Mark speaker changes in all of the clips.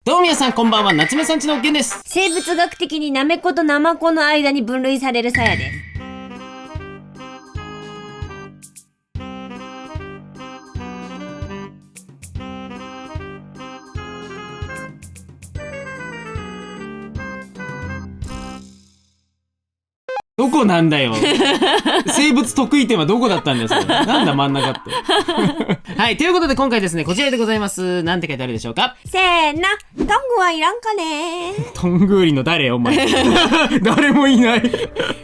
Speaker 1: どうも皆さんこんばんは、夏目さんちのおけんです。
Speaker 2: 生物学的にナメコとナマコの間に分類されるさやです。
Speaker 1: どこなんだよ。生物得意点はどこだったんですか。なんだ真ん中って。はい、ということで今回ですね、こちらでございます。なんて書いてあるでしょうか。
Speaker 2: せーの、トングはいらんかねー。
Speaker 1: トングーリの誰お前。誰もいない。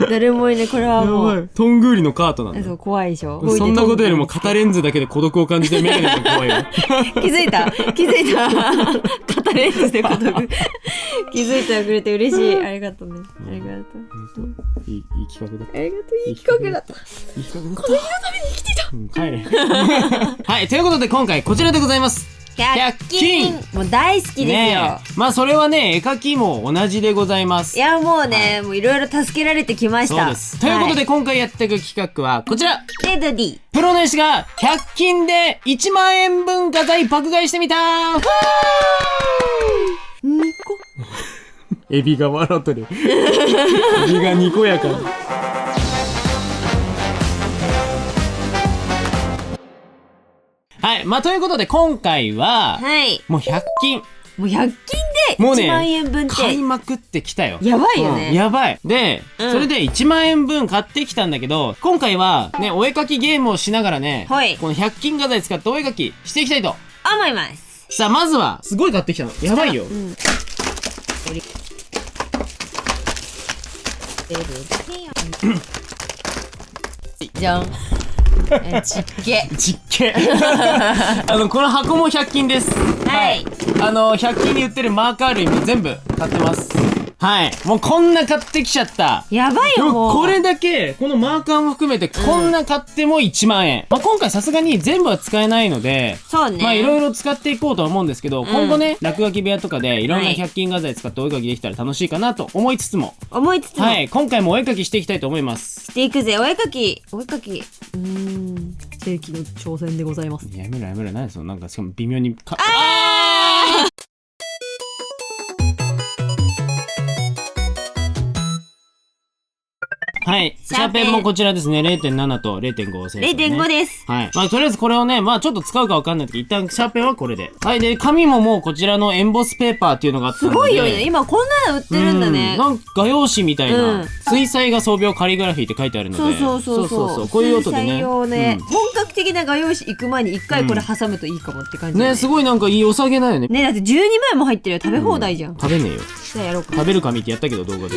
Speaker 2: 誰もいない、これはもう。
Speaker 1: トングーリのカートなんだ。
Speaker 2: そう、怖いでしょ。
Speaker 1: そんなことよりも片レンズだけで孤独を感じてメガネが怖いよ。
Speaker 2: 気づいた片レンズで孤独。気づいてくれて嬉しい。ありがとうね。ありがとう。
Speaker 1: いい企画だった。
Speaker 2: ありがとう、いい企画だった。
Speaker 1: いい企画だった。
Speaker 2: この日のために生きてた。
Speaker 1: 帰れ。はい、ということで今回こちらでございます。
Speaker 2: 100均もう大好きですよ、
Speaker 1: ね、まあそれはね、絵描きも同じでございます。
Speaker 2: いやもうね、もういろいろ助けられてきました。
Speaker 1: そうです。ということで今回やっていく企画はこちら。
Speaker 2: レドディ。
Speaker 1: プロの絵師が100均で1万円分画材爆買いしてみたー。
Speaker 2: 2個
Speaker 1: エビが笑っとる。エビがにこやかに。はい、まあということで今回は、
Speaker 2: はい、
Speaker 1: もう100均。
Speaker 2: もう100均で1万円分って、
Speaker 1: 買いまくってきたよ。
Speaker 2: やばいよね。
Speaker 1: やばい。で、それで1万円分買ってきたんだけど、今回はね、お絵描きゲームをしながらね、
Speaker 2: はい、
Speaker 1: この100均画材使ってお絵描きしていきたいと
Speaker 2: 思います。
Speaker 1: さあ、まずは、すごい買ってきたの。やばいよ。
Speaker 2: じゃん。ちっけ。
Speaker 1: ちっけ。この箱も100均です。
Speaker 2: はい。
Speaker 1: 100均に売ってるマーカー類も全部買ってます。はい。もうこんな買ってきちゃった。
Speaker 2: やばいよ、もう。
Speaker 1: これだけ、このマーカーも含めて、こんな買っても1万円。まあ、今回さすがに全部は使えないので、
Speaker 2: そうね。
Speaker 1: まあ、いろいろ使っていこうとは思うんですけど、今後ね、落書き部屋とかでいろんな100均画材使ってお絵描きできたら楽しいかなと思いつつも。はい。今回もお絵描きしていきたいと思います。
Speaker 2: していくぜ、お絵描き。世紀の挑戦でございます。
Speaker 1: やめろやめろ、何その、なんかしかも微妙にはい。シャーペンもこちらですね。0.7 と 0.5 センチ、ね。
Speaker 2: 0.5 です。
Speaker 1: はい。まあ、とりあえずこれをね、まあ、ちょっと使うかわかんないけど、一旦シャーペンはこれで。はい。で、紙ももうこちらのエンボスペーパーっていうのがあったので。
Speaker 2: すごいよね。今こんなの売ってるんだね。
Speaker 1: なんか画用紙みたいな。水彩画装描カリグラフィーって書いてあるので。そう。こういう音でね。
Speaker 2: 水彩用ね、本格的な画用紙行く前に一回これ挟むといいかもって感じ、
Speaker 1: ね。すごいなんかいいお下げだよね。
Speaker 2: ね、だって12枚も入ってるよ。食べ放題じゃん。
Speaker 1: 食べねえよ。
Speaker 2: じゃあやろうか。
Speaker 1: 食べる紙ってやったけど動画で。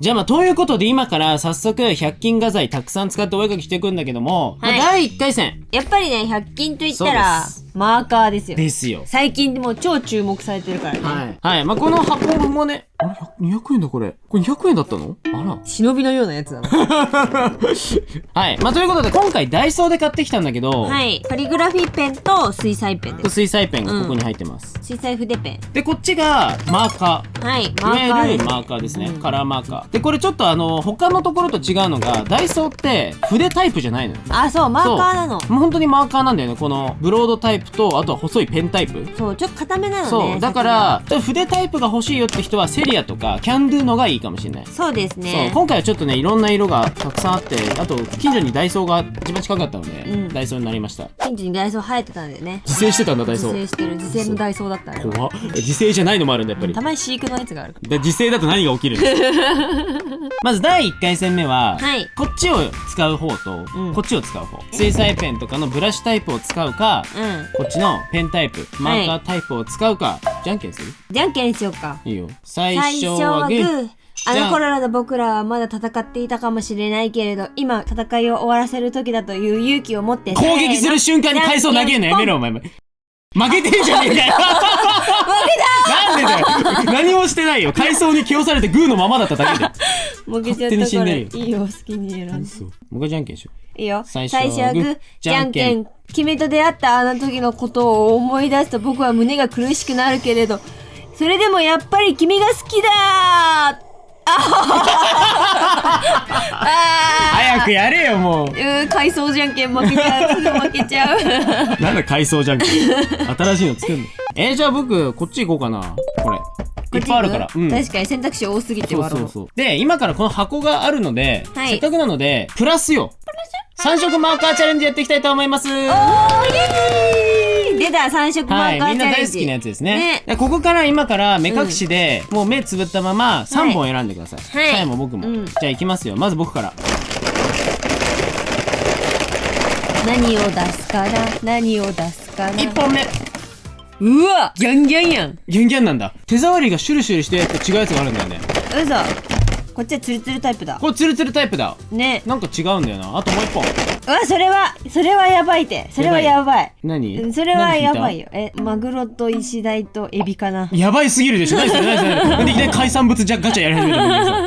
Speaker 1: じゃあまあ、ということで今から早速100均画材たくさん使ってお絵描きしていくんだけども、まあ、第1回戦。
Speaker 2: やっぱりね、100均といったら、マーカーですよ。
Speaker 1: ですよ。
Speaker 2: 最近でも超注目されてるからね。
Speaker 1: はい。はい。まあ、この箱もね、あれ ?200 円だこれ。これ200円だったの？あら。
Speaker 2: 忍びのようなやつだな。
Speaker 1: はい。まあ、ということで今回ダイソーで買ってきたんだけど、
Speaker 2: はい。カリグラフィーペンと水彩ペンです。
Speaker 1: 水彩ペンがここに入ってます。
Speaker 2: 水彩筆ペン。
Speaker 1: で、こっちがマーカー。
Speaker 2: はい。
Speaker 1: いわゆるマーカーですね。カラーマーカー。で、これちょっと他のところと違うのが、ダイソーって筆タイプじゃないのよ。
Speaker 2: あ、そう、マーカーなの。も
Speaker 1: う本当にマーカーなんだよね。このブロードタイプと、あとは細いペンタイプ。
Speaker 2: そう、ちょっと固めなのね。
Speaker 1: そう。だから、筆タイプが欲しいよって人はセリアとかキャンドゥのがいいかもしれない。
Speaker 2: そうですね。そう。
Speaker 1: 今回はちょっとね、いろんな色がたくさんあって、あと、近所にダイソーが一番近かったので、ダイソーになりました。
Speaker 2: 近所にダイソー生えてたんでね。
Speaker 1: 自生してたんだ、ダイソー。
Speaker 2: 自生してる。自生のダイソーだったね。
Speaker 1: 怖っ。自生じゃないのもあるんだ、やっぱり。
Speaker 2: たまに飼育のやつがあるから。
Speaker 1: で、自生だと何が起きるの？まず第1回戦目は、こっちを使う方と、こっちを使う方。水彩ペンとかのブラシタイプを使うか、こっちのペンタイプ、マーカータイプを使うか、じゃんけんする？じ
Speaker 2: ゃんけんしようか。
Speaker 1: いいよ。最初はグー。
Speaker 2: あの頃の僕らはまだ戦っていたかもしれないけれど、今戦いを終わらせる時だという勇気を持って、
Speaker 1: 攻撃する瞬間に海藻投げるのやめろ、お前。負けてんじゃねえかよ。なんでだよ。何もしてないよ。海藻に気をされてグーのままだっただけで。
Speaker 2: 負けちゃったから。いいよ、好きに選んで。
Speaker 1: もう一回じゃんけんしよ
Speaker 2: う。いいよ。最初はグー、じゃんけん。君と出会ったあの時のことを思い出すと僕は胸が苦しくなるけれど、それでもやっぱり君が好きだー。
Speaker 1: 早くやれよもう。
Speaker 2: 海藻じゃんけん負けちゃう。すぐ負けちゃう。
Speaker 1: なんだ海藻じゃんけん。新しいの作るの。じゃあ僕こっち行こうかな。これいっぱいあるから。
Speaker 2: 確かに選択肢多すぎて笑う。
Speaker 1: そうで、今からこの箱があるので、せっかくなのでプラスよ。3色マーカーチャレンジやっていきたいと思います。おー、イエ
Speaker 2: ーイ。出た、3色マーカーチャレンジ。みんな
Speaker 1: 大好きなやつですね。ここから今から目隠しで、もう目つぶったまま3本選んでください。さやも僕も。じゃあ行きますよ。まず僕から。
Speaker 2: 何を出すかな、何を出すかな。
Speaker 1: 1本目。
Speaker 2: うわ、ギャンギャンやん。
Speaker 1: ギャンギャンなんだ。手触りがシュルシュルして違うやつがあるんだよね。
Speaker 2: うそ。こっちはツルツルタイプだ。
Speaker 1: これツルツルタイプだ
Speaker 2: ね。
Speaker 1: なんか違うんだよな。あともう1本。
Speaker 2: うわ、それはやばいって。それはやばい。
Speaker 1: 何？
Speaker 2: それはやばいよ。マグロとイシダイとエビかな。
Speaker 1: やばいすぎるでしょ。何それなんでいきなり海産物ガチャやり始めたんだけどさ。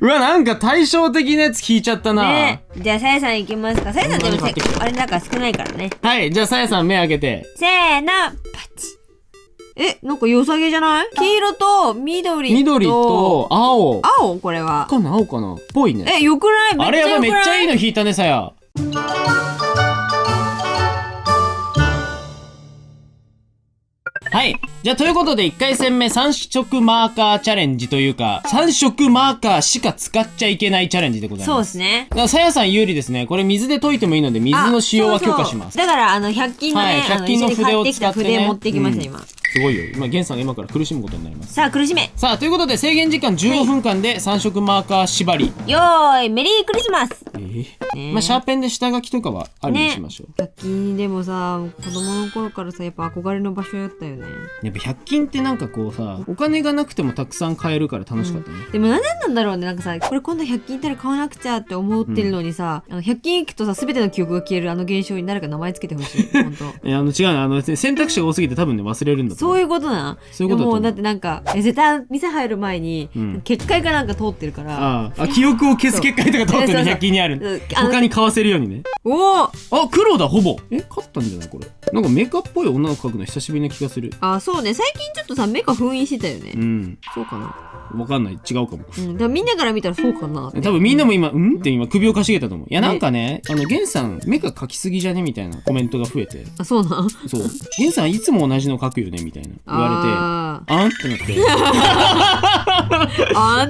Speaker 1: うわ、なんか対照的なやつ引いちゃったな。ね。
Speaker 2: じゃあさやさんいきますか。さやさんでもあれなんか少ないからね。
Speaker 1: はい、じゃあさやさん目開けて。
Speaker 2: せーの、パチ。なんか良さげじゃない？黄色と緑
Speaker 1: と青。
Speaker 2: 青？これは。
Speaker 1: 青かなぽいね。
Speaker 2: よくない？
Speaker 1: あれやばい、めっちゃいいの引いたね、さや。はい。じゃあということで1回戦目3色マーカーチャレンジというか、3色マーカーしか使っちゃいけないチャレンジでございます。
Speaker 2: そうですね。
Speaker 1: だからさやさん有利ですね。これ水で溶いてもいいので水の使用は許可します。
Speaker 2: だから100均のね、
Speaker 1: 100均の筆を使ってね。
Speaker 2: 筆持ってきました今。
Speaker 1: すごいよ。今ゲンさんが今から苦しむことになります。
Speaker 2: さあ苦しめ。
Speaker 1: さあということで制限時間15分間で3色マーカー縛り。
Speaker 2: よーい、メリークリスマス。
Speaker 1: まあシャーペンで下書きとかはありにしましょう。
Speaker 2: 100均でもさ、子供の頃からさ、やっぱ憧れの場所やったよね。
Speaker 1: やっぱ100均ってなんかこうさ、お金がなくてもたくさん買えるから楽しかったね。
Speaker 2: でも何なんだろうね。なんかさ、これ今度100均行ったら買わなくちゃって思ってるのにさ、100均行くとさ、全ての記憶が消える現象に誰か名前つけてほしい。本当。
Speaker 1: いや違うね。選択肢が多すぎて多分ね忘れるんだと思う。
Speaker 2: そういうことな。
Speaker 1: そういうことだと思う。
Speaker 2: もうだってなんか絶対店入る前に結界かなんか通ってるから。
Speaker 1: 記憶を消す結界とか通ってるの100均にある。他に買わせるようにね。
Speaker 2: おお。
Speaker 1: 黒だほぼ。勝ったんじゃないこれ。なんかメカっぽい女の子描くの久しぶりな気がする。
Speaker 2: そうね。最近ちょっとさメカ封印してたよね。そうかな。
Speaker 1: わかんない。違うかも。
Speaker 2: だからみんなから見たらそうかな。
Speaker 1: 多分みんなも今って今首をかしげたと思う。いやなんかね、ゲンさんメカ描きすぎじゃねみたいなコメントが増えて。
Speaker 2: そうなん。
Speaker 1: そう。ゲンさんいつも同じの描くよねみたいな言われて、ってなって。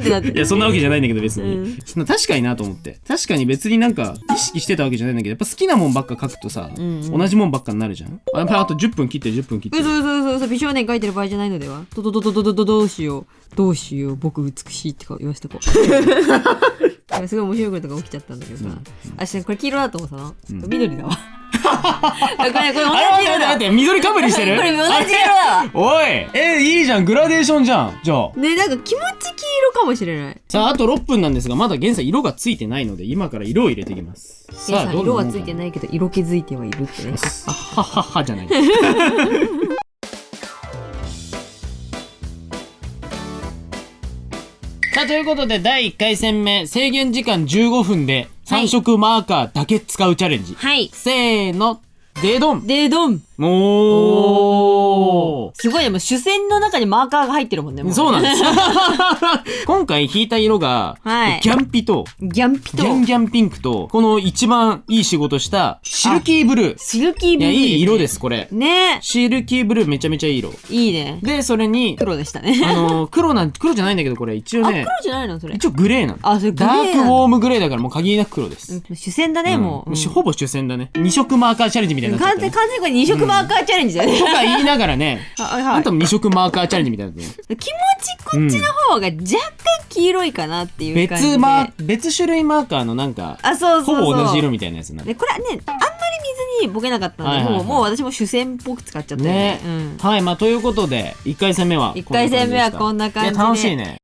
Speaker 2: ってなって。
Speaker 1: いやそんなわけじゃないんだけど別に。確かになと思って。確かに別になんか意識してたわけじゃないんだけど、やっぱ好きなもんばっか描くとさ、同じもんばっかになるじゃん。あと10分切って10分切って。
Speaker 2: そう美少年描いてる場合じゃないのでは。どうしよう僕美しいって言わせてこう。すごい面白いことが起きちゃったんだけどさ、これ黄色だと思うさな、緑だわ。これ同じ色だ。
Speaker 1: 待って緑かぶりしてる。
Speaker 2: これ同じ色だわ。
Speaker 1: おいいいじゃん、グラデーションじゃん。じゃあ
Speaker 2: ね、なんか気持ち黄色かもしれない。
Speaker 1: さああと6分なんですが、まだ現在色がついてないので今から色を入れていきます。
Speaker 2: さあ色はついてないけど色気づいてはいるってね。
Speaker 1: はははじゃない。さあということで第1回戦目制限時間15分で3色マーカーだけ使うチャレンジ。せーの、デドン。おー、
Speaker 2: すごいね。もう主戦の中にマーカーが入ってるもんね。
Speaker 1: そうなんです。今回引いた色が、ギャンピとギャンピンクと、この一番いい仕事したシルキーブルー。いい色です、これ。
Speaker 2: ね。
Speaker 1: シルキーブルーめちゃめちゃいい色。
Speaker 2: いいね。
Speaker 1: で、それに、
Speaker 2: 黒でしたね。
Speaker 1: 黒じゃないんだけど、これ一応ね。
Speaker 2: 黒じゃないのそれ。
Speaker 1: 一応グレーなの。
Speaker 2: それグレー。
Speaker 1: ダークウォームグレーだからもう限りなく黒です。
Speaker 2: 主戦だね、もう。
Speaker 1: ほぼ主戦だね。2色マーカーチャレンジみたいになっちゃった。
Speaker 2: 完全にこれ2色マーカーチャレンジだよね。
Speaker 1: とか言いながらね、あんたも2色マーカーチャレンジみたいな。気持
Speaker 2: ちこっちの方が若干黄色いかなっていう感じで。
Speaker 1: 別種類マーカーのなんか、ほぼ同じ色みたいなやつなの。
Speaker 2: これはね、あんまり水にボケなかったので、もう私も主戦っぽく使っちゃったね。
Speaker 1: はい、まあということで、1回戦目は
Speaker 2: こんな感じで。
Speaker 1: 楽しいね。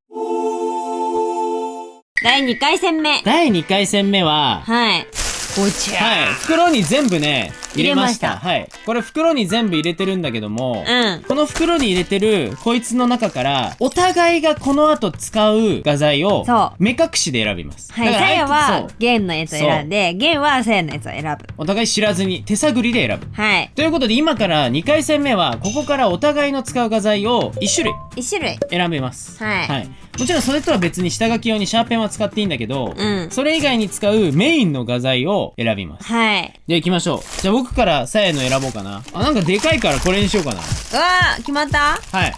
Speaker 2: 第2回戦目。
Speaker 1: 第2回戦目は、
Speaker 2: こちら。
Speaker 1: 袋に全部ね、入れました。これ袋に全部入れてるんだけども、この袋に入れてるこいつの中からお互いがこの後使う画材を目隠しで選びます。
Speaker 2: さやは弦のやつを選んで、弦はさやのやつを選ぶ。
Speaker 1: お互い知らずに手探りで選ぶ。ということで今から2回戦目はここからお互いの使う画材を1種類選べます。もちろんそれとは別に下書き用にシャーペンは使っていいんだけど、それ以外に使うメインの画材を選びます。じゃあ行きましょう。じゃあ僕僕からさやの選ぼうかな。あ、なんかでかいからこれにしようかな。
Speaker 2: うわー、決まった？
Speaker 1: はい。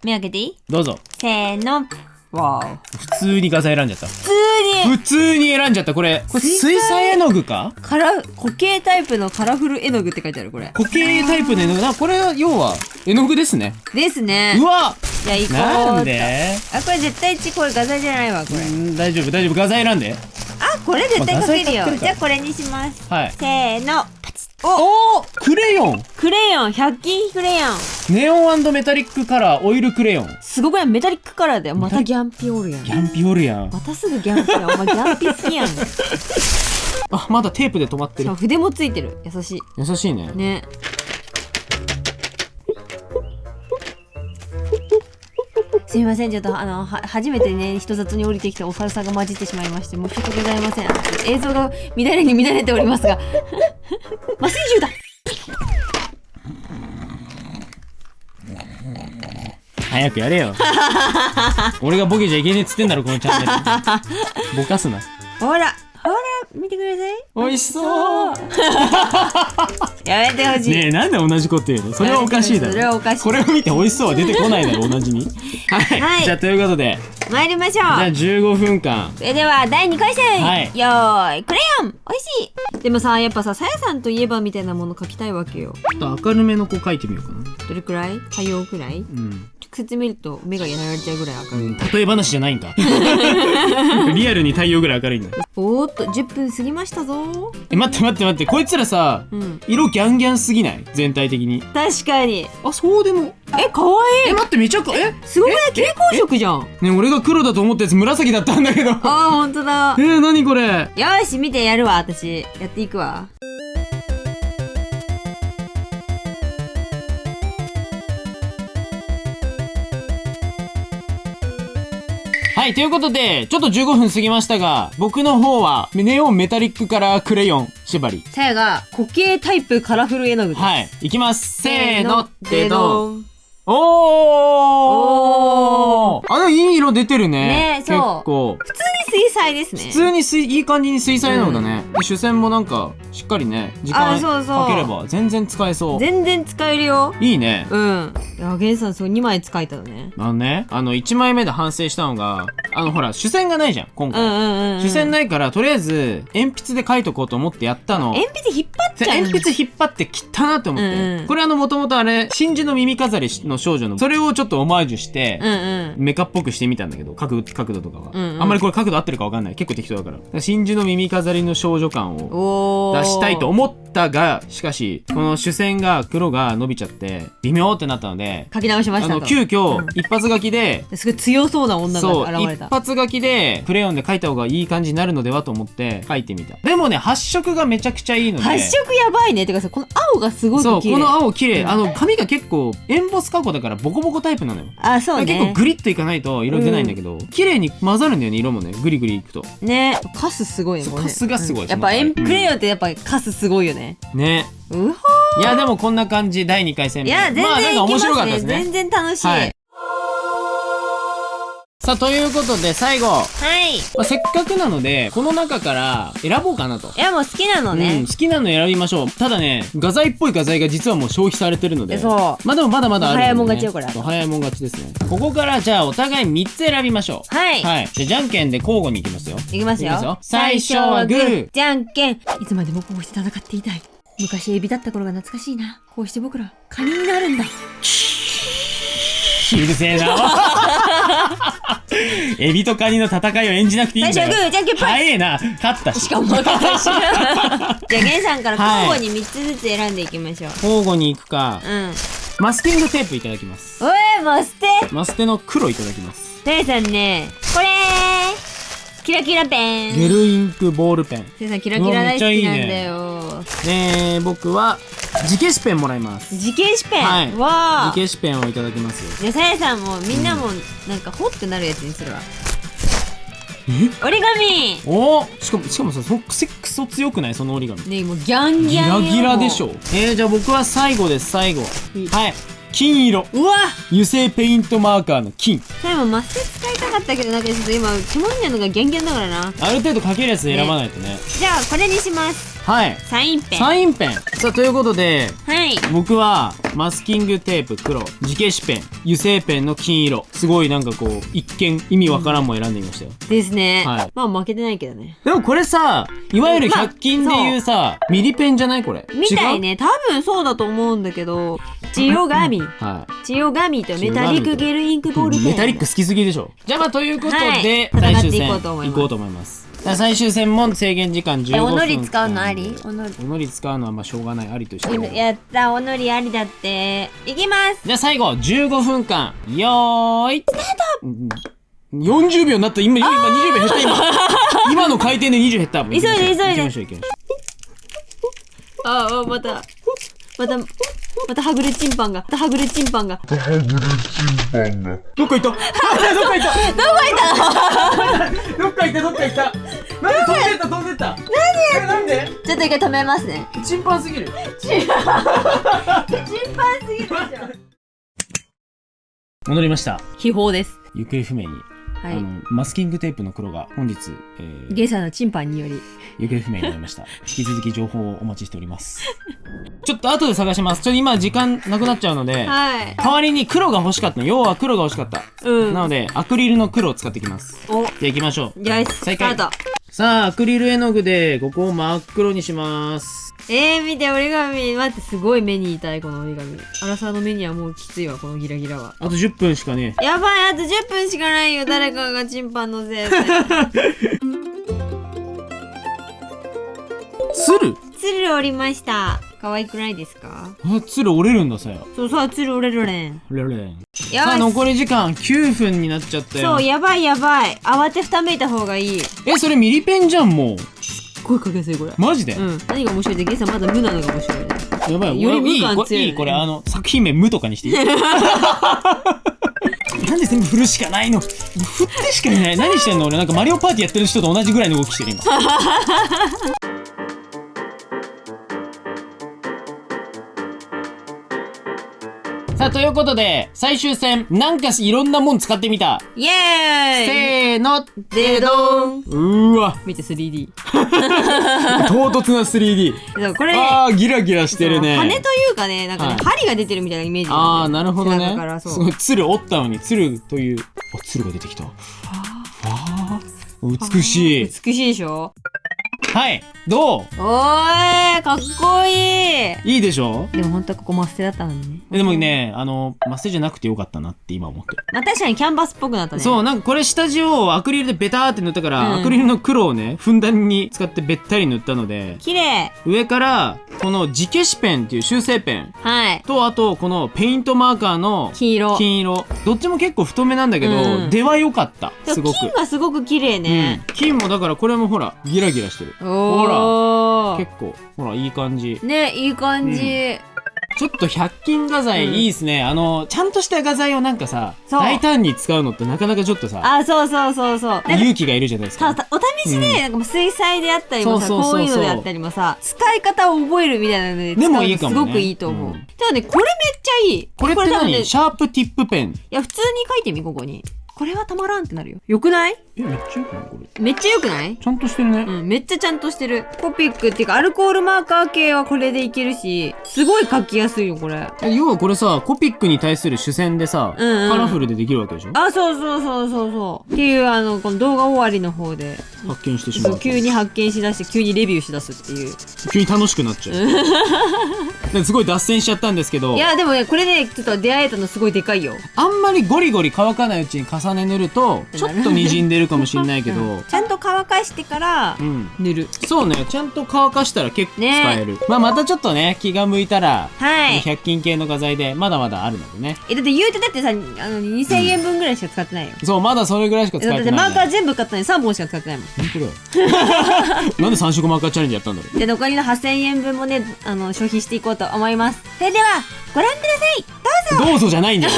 Speaker 2: 目開けていい？
Speaker 1: どうぞ。
Speaker 2: せーの。わー。
Speaker 1: 普通に画材選んじゃった。
Speaker 2: 普
Speaker 1: 通に選んじゃった。これ水彩絵の具か？
Speaker 2: 固形タイプのカラフル絵の具って書いてある、これ。
Speaker 1: 固形タイプの絵の具な。これは要は絵の具ですね。
Speaker 2: ですね。
Speaker 1: うわ、
Speaker 2: じゃあ行こう。
Speaker 1: なんで？
Speaker 2: あ、これ絶対これ画材じゃないわ、これ。
Speaker 1: 大丈夫大丈夫。画材選んで。
Speaker 2: あ、これ絶対描けるよ。
Speaker 1: まあ
Speaker 2: じゃあこれにします。
Speaker 1: はい。
Speaker 2: せーの。パチッ。
Speaker 1: お、クレヨン。
Speaker 2: クレヨン、100均クレヨン。
Speaker 1: ネオン&メタリックカラーオイルクレヨン。
Speaker 2: すごくない？メタリックカラーだよ。またギャンピおるやん。
Speaker 1: ギャンピおるやん。
Speaker 2: またすぐギャンピやん。お前ギャンピ好きやん。
Speaker 1: あ、まだテープで止まってる。
Speaker 2: 筆もついてる。優しい。
Speaker 1: 優しいね。
Speaker 2: ね。すみません、ちょっと初めてね、人里に降りてきたお猿さんが混じってしまいまして、申し訳ございません。映像が乱れに乱れておりますが。麻酔銃だ。
Speaker 1: 早くやれよ。俺がボケちゃいけねえっつってんだろ、このチャンネル。ぼかすな。
Speaker 2: ほら、見てください。
Speaker 1: 美味しそう。
Speaker 2: やめてほしい。
Speaker 1: ねえ、なんで同じこと言うの？それはおかしいだろ。
Speaker 2: それはおかしい。
Speaker 1: これを見て美味しそうは出てこないだろ、同じに。はい。じゃあということで
Speaker 2: 参りましょう。じ
Speaker 1: ゃあ15分間。
Speaker 2: それでは第2回戦。
Speaker 1: はい。
Speaker 2: よーい、クレヨン美味しい。でもさ、やっぱさ、さやさんといえばみたいなもの描きたいわけよ。
Speaker 1: ちょっと明るめの子描いてみようかな。
Speaker 2: どれくらい？太陽くらい？
Speaker 1: うん。
Speaker 2: 直接見ると目がやられちゃうぐらい明るい。
Speaker 1: 例え話じゃないんか。リアルに太陽ぐらい明るいんだ。
Speaker 2: おーっと、10分過ぎましたぞ。
Speaker 1: 待ってこいつらさ、色ギャンギャンすぎない？全体的に。
Speaker 2: 確かに。
Speaker 1: あ、そうでも。
Speaker 2: かわいい。
Speaker 1: 待って、めちゃく
Speaker 2: すごくない？蛍光色じゃん。
Speaker 1: ね、俺が黒だと思ったやつ紫だったんだけど。
Speaker 2: ほんとだ。
Speaker 1: 何これ。
Speaker 2: よーし、見てやるわ、私。やっていくわ。
Speaker 1: はい、ということで、ちょっと15分過ぎましたが、僕の方は、ネオンメタリックカラークレヨン縛り。
Speaker 2: さやが、固形タイプカラフル絵の具です。
Speaker 1: はい、いきます。せーの、でどん。おー、いい色出てるね。
Speaker 2: ね、そう。
Speaker 1: 結構。
Speaker 2: 普通に水彩ですね。
Speaker 1: 普通にいい感じに水彩絵の具だね。主線もなんか、しっかりね、時間かければ全然使えそう。
Speaker 2: 全然使えるよ。
Speaker 1: いいね。
Speaker 2: うん。いや、ゲンさん、そう2枚使えたのね。
Speaker 1: 1枚目で反省したのが、ほら、主線がないじゃん、今回。主線ないから、とりあえず、鉛筆で描いとこうと思ってやったの。
Speaker 2: 鉛筆引っ張っちゃう。
Speaker 1: 鉛筆引っ張って切ったなと思って。これもともと真珠の耳飾りの少女の、それをちょっとオマージュして、メカっぽくしてみたんだけど、角度とかは。あんまりこれ角度合ってるかわかんない。結構適当だから。真珠の耳飾りの少女感を出したいと思ったが、しかし、この主線が黒が伸びちゃって、微妙ってなったので、
Speaker 2: 書き直しましたと。
Speaker 1: 急遽、一発書きで、
Speaker 2: すごい強そうな女が現れた。
Speaker 1: 一発書きで、クレヨンで描いた方がいい感じになるのではと思って描いてみた。でもね、発色がめちゃくちゃいいので。
Speaker 2: 発色やばいね。てかさ、この青がすごい綺麗。
Speaker 1: そう、この青綺麗。髪が結構、エンボス加工だからボコボコタイプなのよ。
Speaker 2: あ、そうね。
Speaker 1: 結構グリッといかないと色出ないんだけど、綺麗に混ざるんだよね、色もね。グリグリいくと。
Speaker 2: ね、カスすごいね。
Speaker 1: カスがすごい。
Speaker 2: やっぱクレヨンってやっぱカスすごいよね。
Speaker 1: ね。
Speaker 2: うほー。
Speaker 1: いや、でもこんな感じ、第2回戦目。
Speaker 2: いや、全然いきますね。全然楽しい。
Speaker 1: さあ、ということで最後。
Speaker 2: はい。
Speaker 1: せっかくなので、この中から選ぼうかなと。
Speaker 2: いや、もう好きなのね。
Speaker 1: 好きなの選びましょう。ただね、画材っぽい画材が実はもう消費されてるので。
Speaker 2: そう。
Speaker 1: まあでもまだまだあるので、ね。
Speaker 2: 早いもん勝ちよ、これ。
Speaker 1: 早いもん勝ちですね。ここからじゃあお互い3つ選びましょう。
Speaker 2: はい。
Speaker 1: はい。じゃあじゃんけんで交互にいきますよ。
Speaker 2: いきますよ。最初はグー、じゃんけん。いつまでもこうして戦っていたい。昔エビだった頃が懐かしいな。こうして僕ら、カニになるんだ。
Speaker 1: うるせえな。エビとカニの戦いを演じなくていいんだよ。
Speaker 2: 最初はグー、じゃんけんぽい。
Speaker 1: 早えな。勝ったし。
Speaker 2: しかも勝ったし。じゃあ、ゲンさんから交互に3つずつ選んでいきましょう。
Speaker 1: 交互に行くか。
Speaker 2: うん。
Speaker 1: マスキングテープいただきます。
Speaker 2: おい、マステ。
Speaker 1: マステの黒いただきます。
Speaker 2: テイさんね、これー。キラキラペン。
Speaker 1: ゲルインクボールペン。
Speaker 2: テイさんキラキラ大好きなんだよ。
Speaker 1: 僕は磁消しペンもらいます。
Speaker 2: 磁消しペン。
Speaker 1: はい。
Speaker 2: わ
Speaker 1: 磁消しペンをいただきますよ。
Speaker 2: じゃあさやさんもみんなもなんかホってなるやつにするわ。折り紙。
Speaker 1: おー、しかもさ、クソ強くない？その折り紙。
Speaker 2: ねえ、もうギャンギャン。
Speaker 1: ギラギラでしょ。じゃあ僕は最後です、最後。はい。金色。
Speaker 2: うわ、
Speaker 1: 油性ペイントマーカーの金。
Speaker 2: さやもマステ使いたかったけど、なんかちょっと今、キモいなのがギャンギャンだからな。
Speaker 1: ある程度かけるやつ選ばないとね。
Speaker 2: じゃあこれにします。
Speaker 1: はい。
Speaker 2: サインペン。
Speaker 1: サインペン。さあ、ということで、
Speaker 2: はい。
Speaker 1: 僕はマスキングテープ黒、磁消しペン、油性ペンの金色。すごいなんかこう、一見意味わからんもん選んでみましたよ。
Speaker 2: ですね。
Speaker 1: はい。
Speaker 2: まあ負けてないけどね。
Speaker 1: でもこれさ、いわゆる100均でいうさ、ミリペンじゃないこれ。
Speaker 2: みたいね。多分そうだと思うんだけど、千代紙。はい。千代紙とメタリックゲルインクボールペン。
Speaker 1: メタリック好きすぎでしょ。じゃあまあということで、最終戦行こうと思います。最終戦も制限時間15分。
Speaker 2: おのり使うのあり？
Speaker 1: おのり使うのはまあしょうがない、ありとしても。
Speaker 2: やった、おのりありだって。いきます。
Speaker 1: じゃあ最後15分間よーいスタート。40秒になった。今20秒減った。今の回転で20減った。
Speaker 2: 急いで急いで。
Speaker 1: 行きましょう行きましょう。
Speaker 2: あ、またはぐれチンパンが。どっか行った。どこ行った。なんで飛んでった。なんでちょっと一回止めますね。
Speaker 1: チンパンすぎる。
Speaker 2: チンパンすぎるでしょ。
Speaker 1: 戻りました。
Speaker 2: 秘宝です。
Speaker 1: 行方不明に。はい、マスキングテープの黒が本日、
Speaker 2: ゲイさんのチンパンにより
Speaker 1: 行方不明になりました。引き続き情報をお待ちしております。ちょっと後で探します。今時間なくなっちゃうので、はい、代わりに黒が欲しかったの。要は黒が欲しかった。なのでアクリルの黒を使っていきます。じゃあ行きましょう。
Speaker 2: 再開。
Speaker 1: さあアクリル絵の具でここを真っ黒にします。
Speaker 2: 見て、折り紙。待って、すごい目に痛い、この折り紙。アラサーの目にはもうきついわ、このギラギラは。
Speaker 1: あと10分しかね。
Speaker 2: やばい、あと10分しかないよ。誰かがチンパンのせいで。鶴折りました。可愛くないですか？
Speaker 1: 鶴折れるんださよ。
Speaker 2: そう、鶴折れるれん。
Speaker 1: さあ残り時間9分になっちゃったよ。
Speaker 2: そう、やばい。慌てふためいた方がいい。
Speaker 1: それミリペンじゃんもう。
Speaker 2: 声かけやすいこれ。
Speaker 1: マジで？
Speaker 2: 何が面白いってゲイさんまだ無なのが面白いね。
Speaker 1: やばい。
Speaker 2: より無感強い。
Speaker 1: いいこれ作品名無とかにしていい？なんで全部振るしかないの？振ってしかいない。何してんの俺。なんかマリオパーティーやってる人と同じぐらいの動きしてる今。さあということで最終戦なんかいろんなもん使ってみた。
Speaker 2: イエーイ。
Speaker 1: せーの
Speaker 2: デドン。
Speaker 1: うわ
Speaker 2: 見て 3D。
Speaker 1: 唐突な 3D。
Speaker 2: これ
Speaker 1: ギラギラしてるね。
Speaker 2: 羽というかね、なんかね、針が出てるみたいなイメージ。
Speaker 1: なるほどね。すごい鶴折ったのに鶴という鶴が出てきた。美しい。
Speaker 2: 美しいでしょ。
Speaker 1: はい、どう？
Speaker 2: おーい、かっこいい。
Speaker 1: いいでしょ？
Speaker 2: でも本当はここマステだったのにね。
Speaker 1: でもね、マステじゃなくてよかったなって今思ってる。
Speaker 2: まあ確かにキャンバスっぽくなったね。
Speaker 1: そう、なんかこれ下地をアクリルでベターって塗ったから、アクリルの黒をね、ふんだんに使ってべったり塗ったので、
Speaker 2: 綺麗。
Speaker 1: 上からこの磁消しペンっていう修正ペン、
Speaker 2: はい。
Speaker 1: とあとこのペイントマーカーの金色。どっちも結構太めなんだけど、出は良かった。すごく。
Speaker 2: 金がすごく綺麗ね。
Speaker 1: 金もだからこれもほらギラギラしてる。ほら結構ほらいい感じ
Speaker 2: ね。いい感じ。
Speaker 1: ちょっと100均画材いいですね。ちゃんとした画材をなんかさ大胆に使うのってなかなかちょっとさ、
Speaker 2: そう
Speaker 1: 勇気がいるじゃないですか。
Speaker 2: お試しでなんかもう水彩であったりもさ、こういうのであったりもさ、使い方を覚えるみたいなので使うのすごくいいと思う。ただね、これめっちゃいい。
Speaker 1: これって何？シャープティップペン。
Speaker 2: いや普通に書いてみ、ここに。これはたまらんってなるよ。よくない？
Speaker 1: めっちゃよくないこれ。
Speaker 2: めっちゃよくない？
Speaker 1: ちゃんとしてるね。
Speaker 2: めっちゃちゃんとしてる。コピックっていうかアルコールマーカー系はこれでいけるし、すごい書きやすいよこれ。
Speaker 1: 要はこれさ、コピックに対する主戦でさ、カラフルでできるわけでしょ？
Speaker 2: そうっていうこの動画終わりの方で
Speaker 1: 発見してしまう。
Speaker 2: 急に発見しだして急にレビューしだすっていう。
Speaker 1: 急に楽しくなっちゃう。すごい脱線しちゃったんですけど。
Speaker 2: いやでもね、これねちょっと出会えたのすごいでかいよ。
Speaker 1: あんまりゴリゴリ乾かないうちに重ね塗るとちょっと滲んでるかもしれないけど、
Speaker 2: ちゃんと乾かしてから塗る。
Speaker 1: そうね、ちゃんと乾かしたら結構使える。またちょっとね気が向いたら100均系の画材でまだまだあるのでね。
Speaker 2: だって言うてだってさ、2000円分ぐらいしか使ってないよ。
Speaker 1: そう、まだそれぐらいしか使ってない。
Speaker 2: だってマーカー全部買ったのに3本しか使ってないもん。
Speaker 1: 本当だよ。なんで3色マーカーチャレンジやったんだろう。
Speaker 2: で残りの8000円分もね消費していこうと思います。それではご覧ください。どうぞ。
Speaker 1: どうぞじゃないんだよ。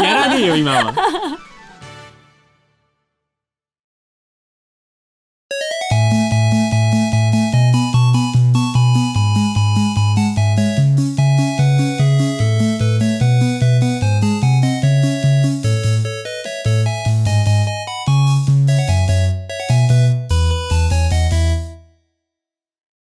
Speaker 1: やらねえよ今は。